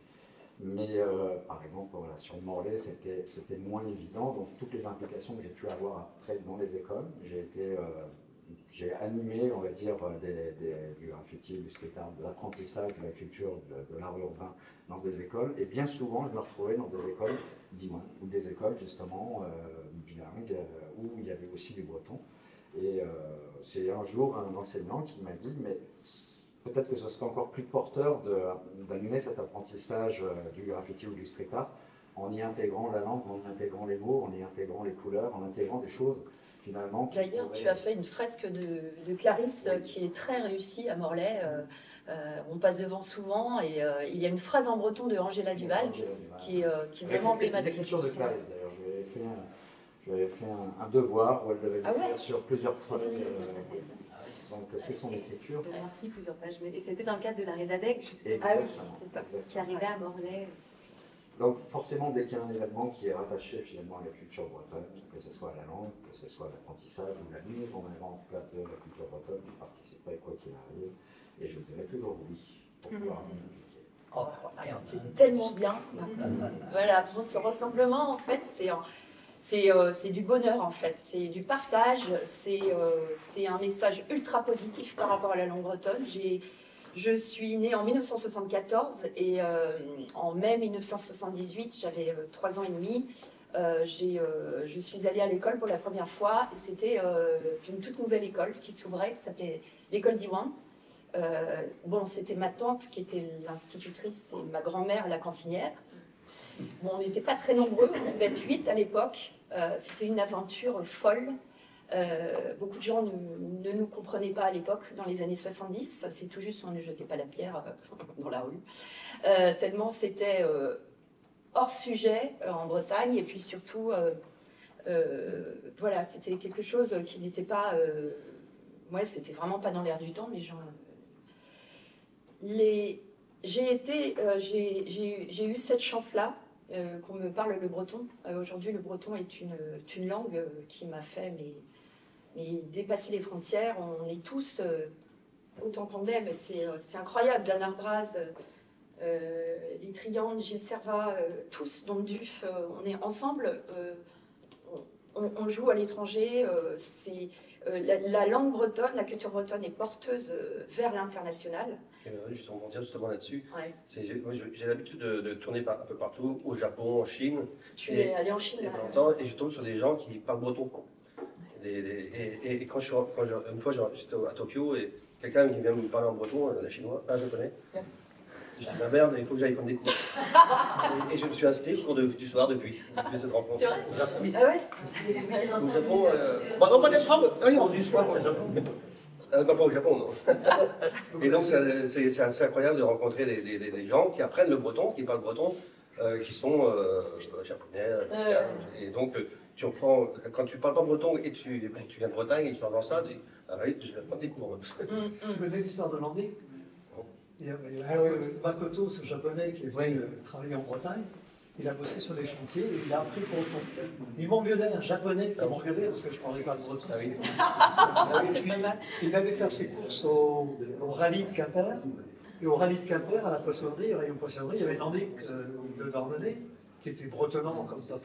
Mais par exemple, voilà, sur Morlaix, c'était moins évident. Donc toutes les implications que j'ai pu avoir après dans les écoles, j'ai animé, on va dire, du graffiti, du street art, de l'apprentissage de la culture, de l'art urbain dans des écoles. Et bien souvent, je me retrouvais dans des écoles d'Iwan, ou des écoles justement bilingues, où il y avait aussi du breton. Et c'est un jour un enseignant qui m'a dit, mais peut-être que ce serait encore plus porteur d'amener cet apprentissage du graffiti ou du street art en y intégrant la langue, en y intégrant les mots, en y intégrant les couleurs, en intégrant des choses. D'ailleurs, tu as fait une fresque de Clarisse qui est très réussie à Morlaix. On passe devant souvent et il y a une phrase en breton de Angela Duval qui est vraiment emblématique. L'écriture de Clarisse, d'ailleurs, je lui avais fait un devoir où elle devait écrire sur plusieurs feuilles. Donc c'est son écriture. Merci, plusieurs pages. Et c'était dans le cadre de la Rédadec, justement. Ah oui, c'est ça, qui arrivait à Morlaix. Donc forcément, dès qu'il y a un événement qui est rattaché finalement à la culture bretonne, que ce soit la langue, que ce soit l'apprentissage ou la mise en avant en tout cas de la culture bretonne, je participerai quoi qu'il arrive, et je dirai toujours oui pour pouvoir m'impliquer. C'est tellement bien. Voilà, pour ce rassemblement, en fait, c'est du bonheur, en fait. C'est du partage, c'est un message ultra positif par rapport à la langue bretonne. Je suis née en 1974 et en mai 1978, j'avais 3 ans et demi. Je suis allée à l'école pour la première fois et c'était une toute nouvelle école qui s'ouvrait, qui s'appelait l'école d'Iwan. Bon, c'était ma tante qui était l'institutrice et ma grand-mère la cantinière. Bon, on n'était pas très nombreux, on devait être 8 à l'époque. C'était une aventure folle. Beaucoup de gens ne nous comprenaient pas à l'époque, dans les années 70. C'est tout juste, on ne jetait pas la pierre dans la rue. Tellement c'était hors sujet en Bretagne. Et puis surtout, voilà, c'était quelque chose qui n'était pas... ouais, c'était vraiment pas dans l'air du temps, les gens... J'ai eu cette chance-là, qu'on me parle le breton. Aujourd'hui, le breton est une langue qui m'a fait mais dépasser les frontières. On est tous, autant qu'on aime, c'est incroyable. Bernard Braz, les Triandes, Gilles Servat, tous, donc Duf, on est ensemble, on joue à l'étranger. La langue bretonne, la culture bretonne est porteuse vers l'international. Justement, pour dire justement là-dessus, Ouais. moi, j'ai l'habitude de tourner un peu partout, au Japon, en Chine. Tu es allé en Chine Et, là, longtemps, et je tombe sur des gens qui parlent breton. Et quand une fois j'étais à Tokyo et quelqu'un qui vient me parler en breton, un chinois, un japonais, je dis ma merde, il faut que j'aille prendre des cours. Et je me suis inscrit au cours du soir depuis cette rencontre. C'est vrai? Au Japon. Ah ouais? Au Japon, bah non, pas des femmes, du soir au Japon. Pas au Japon, non. Et donc c'est assez incroyable de rencontrer des gens qui apprennent le breton, qui parlent breton, qui sont japonais, américains. Et donc quand tu parles pas breton et tu viens de Bretagne et tu parles ça, tu dis ah oui, je vais prendre des cours. Tu connais l'histoire de Landy? Il y a Makoto, ce japonais qui est venu travailler en Bretagne. Il a bossé sur des chantiers et il a appris breton. Il m'engueulait, un japonais qui m'engueulait parce que je ne parlais pas le breton. Ah oui. C'est pas mal. Il allait faire ses courses au rallye de Quimper. Et au rallye de Quimper, à la poissonnerie, au rayon poissonnerie, il y avait Landy de Dornenay qui était bretonnant comme ça.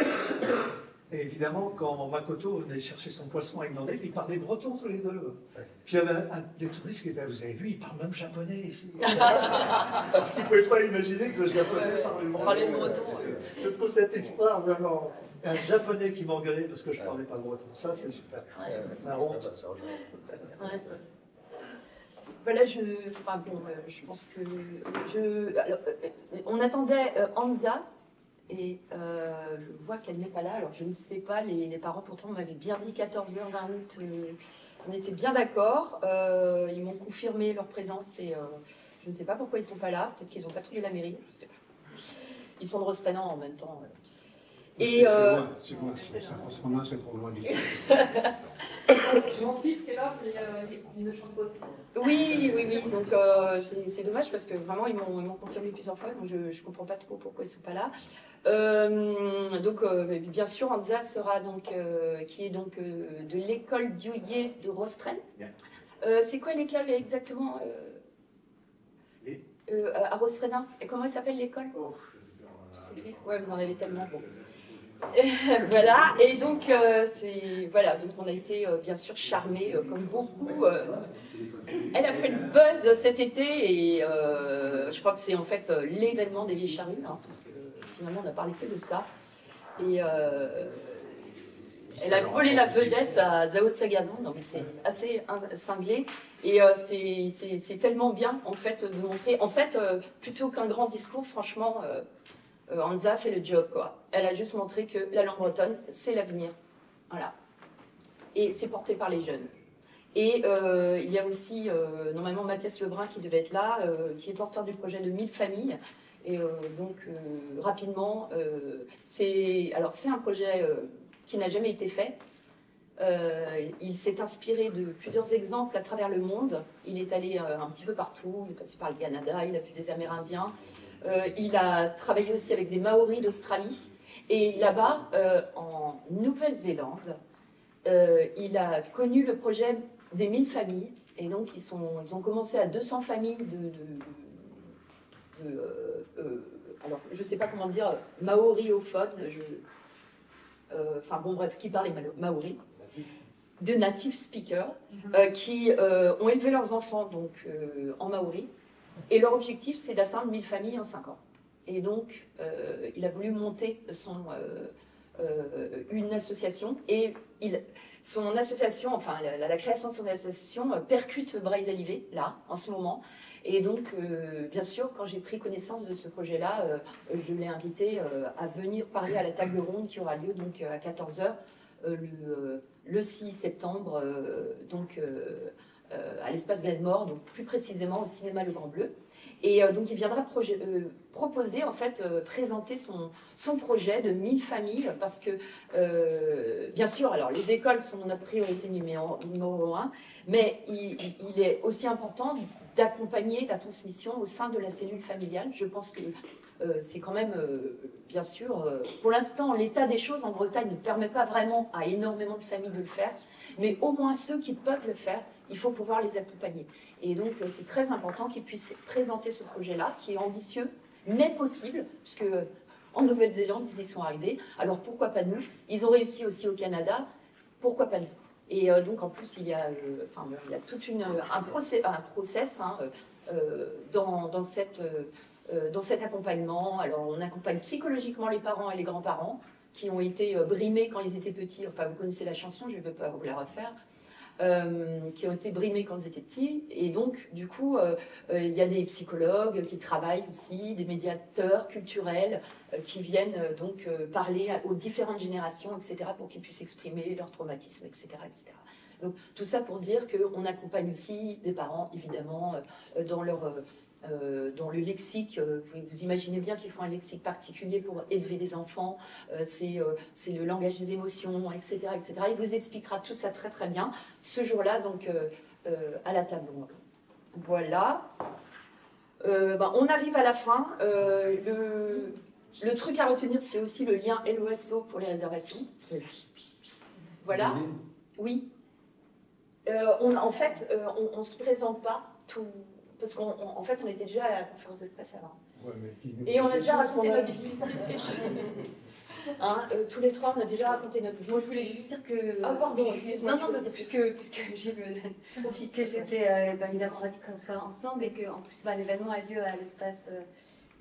Et évidemment, quand Makoto venait chercher son poisson avec Landy, ils parlaient breton tous les deux. Puis il y avait un des touristes qui était, vous avez vu, il parle même japonais ici. Parce qu'il ne pouvait pas imaginer que le japonais parlait le breton. Je trouve cette histoire vraiment. Un japonais qui m'engueulait parce que je ne parlais pas le breton. Ça, c'est super. La honte. Ouais. Voilà, je pense que on attendait Hamza et je vois qu'elle n'est pas là. Alors je ne sais pas, les parents pourtant m'avaient bien dit 14h20. On était bien d'accord. Ils m'ont confirmé leur présence et je ne sais pas pourquoi ils ne sont pas là. Peut-être qu'ils n'ont pas trouvé la mairie. Je sais pas. Ils sont de Rostrénan en même temps. Et c'est loin, c'est trop loin d'ici. J'ai mon fils qui est là, mais il ne chante pas aussi. Oui. Donc c'est dommage parce que vraiment ils m'ont confirmé plusieurs fois. Donc je ne comprends pas trop pourquoi ils ne sont pas là. Donc bien sûr, Hamza sera donc qui est donc de l'école d'Uyez de Rostren. C'est quoi l'école exactement à Rostrenin? Et comment elle s'appelle l'école? Ouais, vous en avez tellement. Bon. Voilà, et donc donc on a été bien sûr charmés comme beaucoup. Elle a fait le buzz cet été et je crois que c'est en fait l'événement des Vieilles Charrues, hein, parce que finalement on a parlé que de ça. Et elle a volé la vedette à Zao de Sagazan, donc c'est assez cinglé. Et c'est tellement bien en fait de montrer. En fait, plutôt qu'un grand discours, franchement. Hamza fait le job, quoi. Elle a juste montré que la langue bretonne, c'est l'avenir. Voilà. Et c'est porté par les jeunes. Et il y a aussi, normalement, Mathias Lebrun qui devait être là, qui est porteur du projet de 1000 familles. Et donc, rapidement, c'est un projet qui n'a jamais été fait. Il s'est inspiré de plusieurs exemples à travers le monde. Il est allé un petit peu partout, il est passé par le Canada, il a vu des Amérindiens. Il a travaillé aussi avec des Maoris d'Australie. Et là-bas, en Nouvelle-Zélande, il a connu le projet des 1000 familles. Et donc, ils ont commencé à 200 familles alors, je ne sais pas comment dire, maoriophones, enfin bon bref, qui parlaient maori, de native speakers, qui ont élevé leurs enfants donc, en maori. Et leur objectif, c'est d'atteindre 1000 familles en 5 ans. Et donc, il a voulu monter une association. Et son association, enfin la création de son association percute Breiz Alivé, là, en ce moment. Et donc, bien sûr, quand j'ai pris connaissance de ce projet-là, je l'ai invité à venir parler à la table ronde qui aura lieu donc, à 14h le 6 septembre donc, à l'espace Glenmore, donc plus précisément au cinéma Le Grand Bleu. Et donc il viendra proposer, en fait, présenter son projet de 1000 familles, parce que, bien sûr, alors les écoles sont notre priorité numéro 1, mais il est aussi important d'accompagner la transmission au sein de la cellule familiale. Je pense que c'est quand même, bien sûr, pour l'instant, l'état des choses en Bretagne ne permet pas vraiment à énormément de familles de le faire, mais au moins ceux qui peuvent le faire, il faut pouvoir les accompagner. Et donc, c'est très important qu'ils puissent présenter ce projet-là, qui est ambitieux, mais possible, puisque en Nouvelle-Zélande, ils y sont arrivés. Alors, pourquoi pas nous? Ils ont réussi aussi au Canada, pourquoi pas nous? Et donc, en plus, il y a tout un process hein, dans cet accompagnement. Alors, on accompagne psychologiquement les parents et les grands-parents qui ont été brimés quand ils étaient petits. Enfin, vous connaissez la chanson, je ne vais pas vous la refaire. Qui ont été brimés quand ils étaient petits. Et donc, du coup, il y a des psychologues qui travaillent aussi, des médiateurs culturels qui viennent donc parler aux différentes générations, etc., pour qu'ils puissent exprimer leur traumatisme, etc., etc. Donc, tout ça pour dire qu'on accompagne aussi les parents, évidemment, dans le lexique. Vous imaginez bien qu'ils font un lexique particulier pour élever des enfants. C'est le langage des émotions, etc., etc. Il vous expliquera tout ça très très bien ce jour-là, donc à la table ronde. Voilà. On arrive à la fin. Le truc à retenir, c'est aussi le lien LOSO pour les réservations. Voilà. Oui. En fait, on ne se présente pas tout. Parce qu'en fait, on était déjà à la conférence de presse avant. Ouais, et on a déjà raconté notre vie. Hein, tous les trois, on a déjà raconté notre vie. Moi, je voulais juste dire que... Ah, pardon, excuse-moi. Non, puisque j'ai que j'étais évidemment ravie qu'on soit ensemble et qu'en plus, l'événement a lieu à l'espace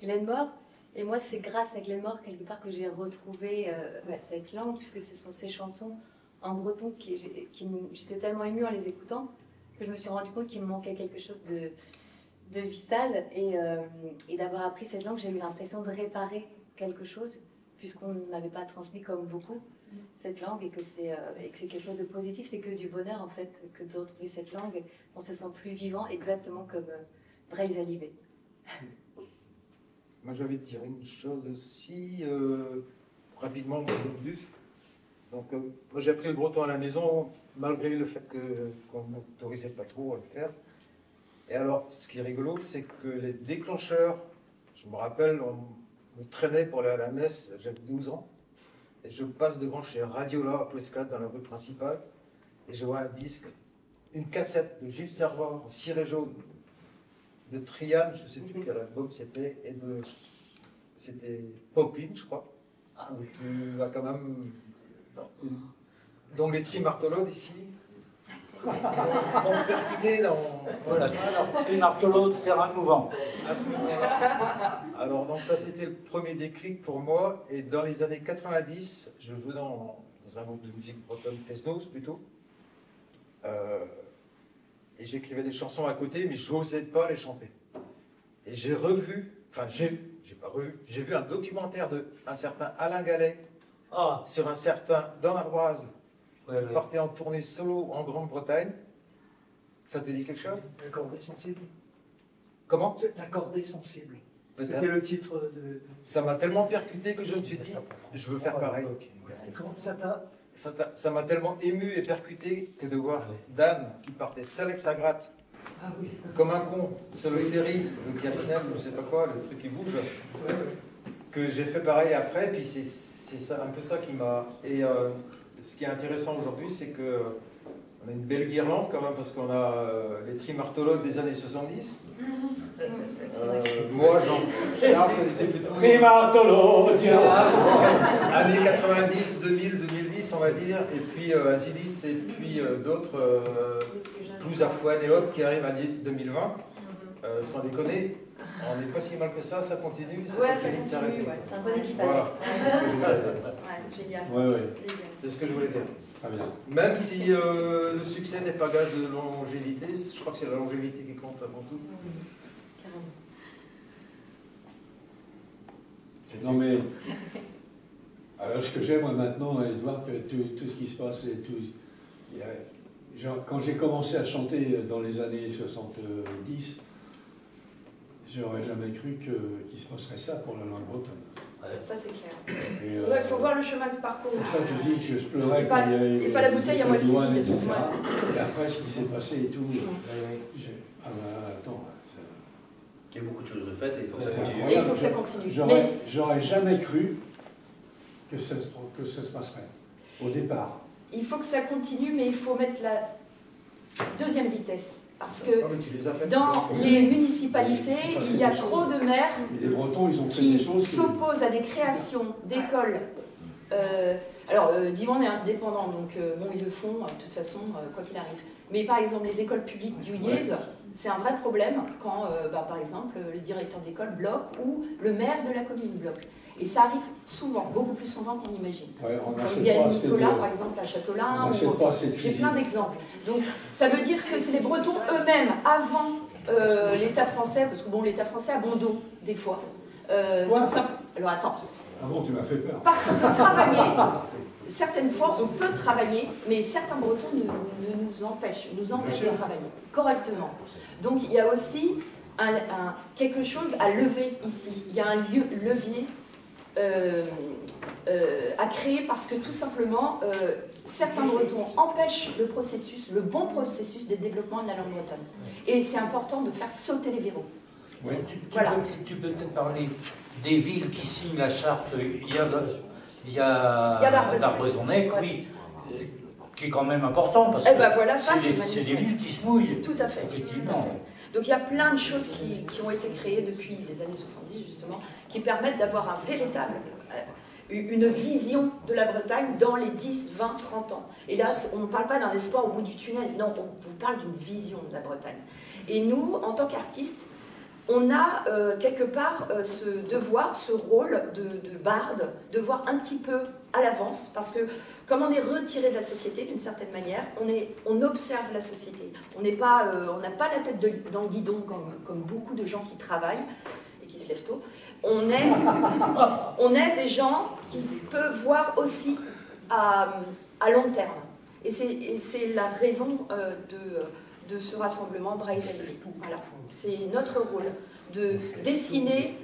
Glenmore. Et moi, c'est grâce à Glenmore, quelque part, que j'ai retrouvé cette langue, puisque ce sont ces chansons en breton j'étais tellement émue en les écoutant que je me suis rendu compte qu'il me manquait quelque chose de vital, et d'avoir appris cette langue, j'ai eu l'impression de réparer quelque chose, puisqu'on n'avait pas transmis comme beaucoup cette langue, et que c'est quelque chose de positif, c'est que du bonheur en fait, que de retrouver cette langue, on se sent plus vivant, exactement comme Breiz Alivé. Moi j'avais dire une chose aussi, rapidement, le Duf. Donc moi j'ai appris le breton à la maison, malgré le fait qu'on ne m'autorisait pas trop à le faire. Et alors, ce qui est rigolo, c'est que les déclencheurs, je me rappelle, on me traînait pour aller à la messe, j'avais 12 ans, et je passe devant chez Radiola à Plescat, dans la rue principale, et je vois un disque, une cassette de Gilles Servat en ciré jaune, de Triane, je ne sais plus quel album c'était, et c'était Poplin, je crois. Donc tu as quand même... Donc les trimartologues ici, ont percuté dans... Voilà, trimartologue, terrain mouvant. À ce moment-là. Alors donc ça c'était le premier déclic pour moi, et dans les années 90, je jouais dans un groupe de musique bretonne, Fesnos plutôt, et j'écrivais des chansons à côté, mais je n'osais pas les chanter. Et j'ai revu, enfin j'ai vu un documentaire d'un certain Alain Gallet, sur un certain Dan Arboise, qui partait en tournée solo en Grande-Bretagne. Ça te dit quelque chose? La cordée sensible. Comment? La cordée sensible. C'était le titre de... Ça m'a tellement percuté que je me suis dit, je veux faire pareil. Comment ça t'a ça m'a tellement ému et percuté que de voir Dan qui partait seul avec sa gratte, comme un con, sur le ferry, le Kirisnel, je sais pas quoi, le truc qui bouge, que j'ai fait pareil après, puis c'est un peu ça qui m'a... Et ce qui est intéressant aujourd'hui, c'est que on a une belle guirlande quand même, parce qu'on a les trimartologues des années 70. Moi, Jean-Charles, c'était plutôt... Trimartologue années 90, 2000, 2010, on va dire. Et puis Asilis, et puis d'autres, plus Afouane et Hop, qui arrivent à 2020. Sans déconner, on n'est pas si mal que ça continue, ça finit de s'arrêter. Ouais, c'est un bon équipage. Voilà, c'est ce que je voulais dire. Génial. C'est ce que je voulais dire. Très bien. Même si le succès n'est pas gage de longévité, je crois que c'est la longévité qui compte avant tout. Non mais, alors ce que j'aime moi maintenant, de voir que tout ce qui se passe et tout, quand j'ai commencé à chanter dans les années 70, j'aurais jamais cru qu'il se passerait ça pour la langue bretonne. Ça c'est clair. Et, Il faut voir le chemin de parcours. pour ça que je dis que je pleurais quand il y a eu... Et pas la bouteille à moitié vide. etc. Et après ce qui s'est passé et tout, ah ben attends... Il y a beaucoup de choses de faites et il faut que ça C'est continue. Et il faut que ça continue. J'aurais jamais cru que ça se passerait, au départ. Il faut que ça continue, mais il faut mettre la deuxième vitesse. Parce que dans les municipalités, il y a trop de maires les Bretons, ils ont fait qui des choses s'opposent à des créations d'écoles. Diman est indépendant, donc bon, ils le font de toute façon, quoi qu'il arrive. Mais par exemple, les écoles publiques du Yez, c'est un vrai problème quand, par exemple, le directeur d'école bloque ou le maire de la commune bloque. Et ça arrive souvent, beaucoup plus souvent qu'on imagine. Ouais, il y a Nicolas, par exemple, à Châteaulin, j'ai plein d'exemples. Donc, ça veut dire que c'est les Bretons eux-mêmes, avant l'État français, parce que bon, l'État français a bon dos, des fois. Tout simple. Alors, attends. Ah bon, tu m'as fait peur. Parce qu'on peut travailler, certaines fois, on peut travailler, mais certains Bretons nous empêchent de travailler correctement. Donc, il y a aussi quelque chose à lever ici. Il y a un levier à créer parce que tout simplement certains Bretons empêchent le bon processus de développement de la langue bretonne. Et c'est important de faire sauter les verrous. Oui. Voilà. Tu peux peut-être parler des villes qui signent la charte. Il y a d'Arbrezonnec, oui, qui est quand même important parce que voilà, c'est des villes qui se mouillent. Tout à fait. Effectivement. Tout à fait. Donc il y a plein de choses qui ont été créées depuis les années 70 justement, qui permettent d'avoir une vision de la Bretagne dans les 10, 20, 30 ans. Et là, on ne parle pas d'un espoir au bout du tunnel, non, on vous parle d'une vision de la Bretagne. Et nous, en tant qu'artistes, on a quelque part ce devoir, ce rôle de barde, de voir un petit peu à l'avance, parce que comme on est retiré de la société d'une certaine manière, on observe la société. On n'a pas la tête dans le guidon comme beaucoup de gens qui travaillent et qui se lèvent tôt. On est des gens qui peuvent voir aussi à long terme. Et c'est la raison de ce rassemblement Braise Alive. Voilà. C'est notre rôle de dessiner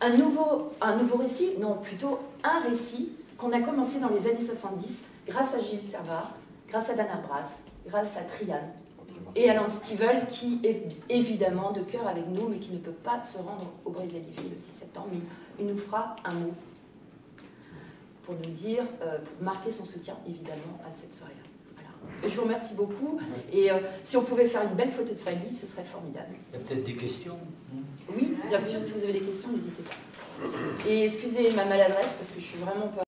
un nouveau récit, non, plutôt un récit qu'on a commencé dans les années 70 grâce à Gilles Servat, grâce à Dan Arbraz, grâce à Trian et Alan Stivell qui est évidemment de cœur avec nous mais qui ne peut pas se rendre au Braise Alive le 6 septembre, mais il nous fera un mot pour nous dire, pour marquer son soutien évidemment à cette soirée-là. Je vous remercie beaucoup et si on pouvait faire une belle photo de famille, ce serait formidable. Il y a peut-être des questions. Oui, bien sûr, si vous avez des questions, n'hésitez pas. Et excusez ma maladresse parce que je suis vraiment pas...